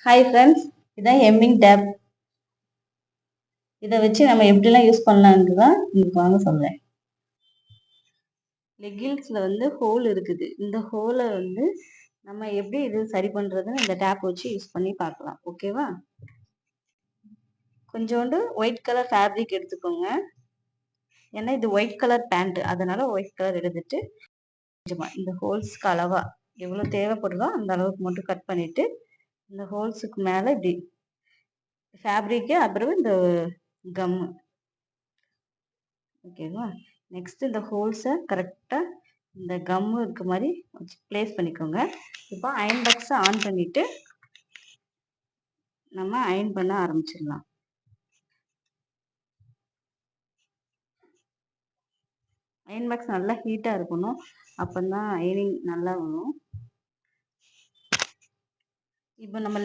Hi friends, இதான் hemming tape. இதை வச்சு நம்ம எப்படிலாம் யூஸ் பண்ணலான்னு தான் உங்களுக்கு வாங்க சொல்கிறேன். லெகின்ஸில் வந்து ஹோல் இருக்குது. இந்த ஹோலை வந்து நம்ம எப்படி இது சரி பண்ணுறதுன்னு இந்த டேப் வச்சு யூஸ் பண்ணி பார்க்கலாம். ஓகேவா? கொஞ்சோண்டு ஒயிட் கலர் ஃபேப்ரிக் எடுத்துக்கோங்க. ஏன்னா இது ஒயிட் கலர் பேண்ட், அதனால ஒயிட் கலர் எடுத்துட்டு இந்த ஹோல்ஸ்க்கு அளவா எவ்வளோ தேவைப்படுதோ அந்த அளவுக்கு மட்டும் கட் பண்ணிட்டு இந்த ஹோல்ஸுக்கு மேலே இப்படி ஃபேப்ரிக்கு, அப்புறம் இந்த கம்மு. ஓகேவா? நெக்ஸ்ட் இந்த ஹோல்ஸை கரெக்டாக இந்த கம்மு இருக்க மாதிரி பிளேஸ் பண்ணிக்கோங்க. இப்போ அயன் பாக்ஸை ஆன் பண்ணிட்டு நம்ம அயன் பண்ண ஆரம்பிச்சிடலாம். அயன் பாக்ஸ் நல்லா ஹீட்டாக இருக்கணும், அப்போ தான் அயனிங் நல்லா வரும். இப்போ நம்ம